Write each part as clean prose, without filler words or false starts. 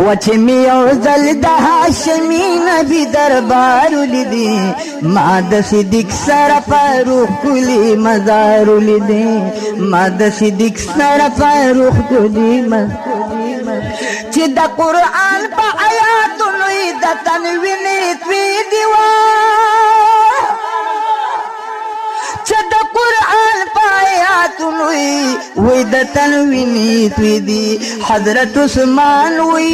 وچه می او زل د هاشمی نبی دربار لیدی ما د صدیق سره فاروق کلی مزار لیدی ما د صدیق سره فاروق کلی مزار چې د قرآن په آیاتونو د تنوین توی دیوا چې د قرآن په آیاتونو وی د تنوین توی دی حضرت عثمان وی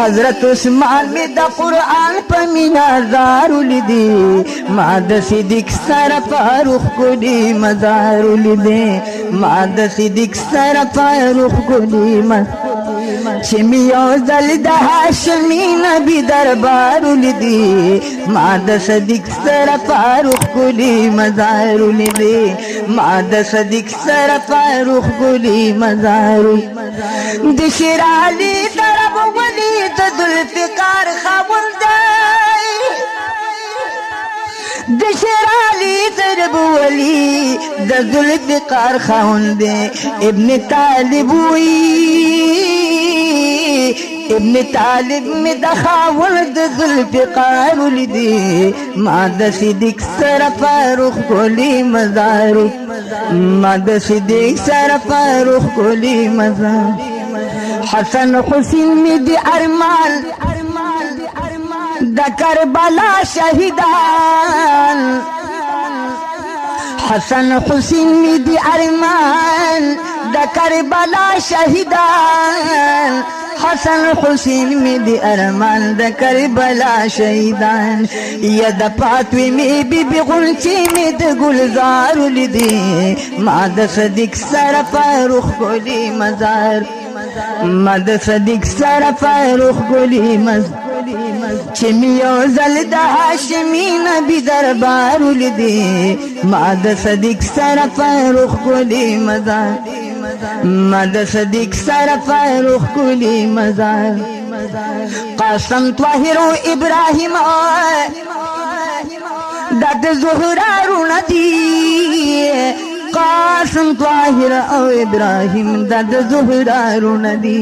حضرت عثمان میں دا قرآن پا مینازار لیدی ما دا صدیق سر فاروق کلی مزار لیدی ما دا صدیق سر فاروق کلی مزار چمیو زل دا هاشمی نبی دربار لیدی ما دا صدیق سر فاروق کلی مزار لیدی ما دا صدیق سر فاروق کلی مزار دشرالی درب ولی ذوالفقار خاوند د شرالی ضرب ولی د ذوالفقار خاوند ابن طالب وی ابن طالب میں د خاوند د ذوالفقار لیدی ما د صدیق سره فاروق کلی مزار ما د صدیق سره فاروق کلی مزار حسن حسین میں دی ارمان دا کربلا شہیدان حسن حسین میں دی ارمان دا کربلا شہیدان حسن حسین میں دی ارمان دا کربلا شہیدان یا دا پاتوی میں بی بی غلچی میں دا گلزار لیدی ما دا صدیق سر فاروق کلی مزار ما د صدیق سره فاروق کلی مزار چمیو زل د هاشمی نبی دربار لیدی ما د صدیق سره فاروق کلی مزار ما د صدیق سره فاروق کلی مزار قاسم طاهر و ابراهیم د زهرا رونتی قاسم طاهر او ابراهیم د زهرا رونتی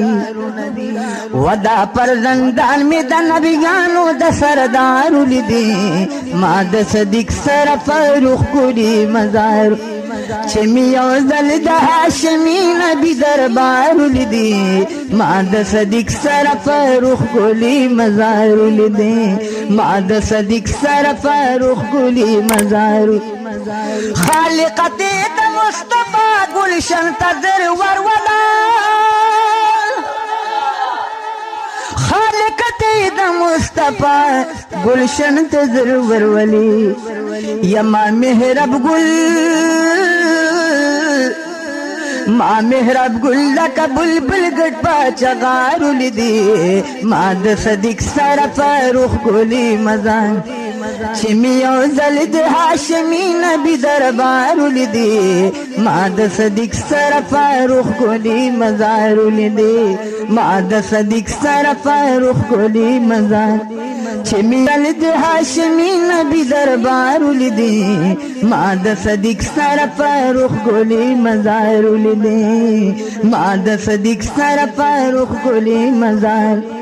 ودا پرزندان می د نبیانو د سردار لیدی ما د صدیق سره فاروق کلی مزار چمیو زل د هاشمی نبی دربار لیدی ما د صدیق سره فاروق کلی مزار لیدی ما د صدیق سره فاروق کلی مزار خالقت د مصطفی گلشن تذر ورولا خالقت د مصطفی گلشن تذر ورولی یما محراب گل ما محراب گل لکا بلبل گٹ پاچا غارو لیدی ما د صدیق سره فاروق کلی مزار چمیو زل د هاشمی نبی دربار لیدی ما د صدیق سره فاروق کلی مزار لیدی ما د صدیق سره فاروق کلی مزار چمیو زل د هاشمی نبی دربار لیدی ما د صدیق سره فاروق کلی مزار لیدی ما د صدیق سره فاروق کلی مزار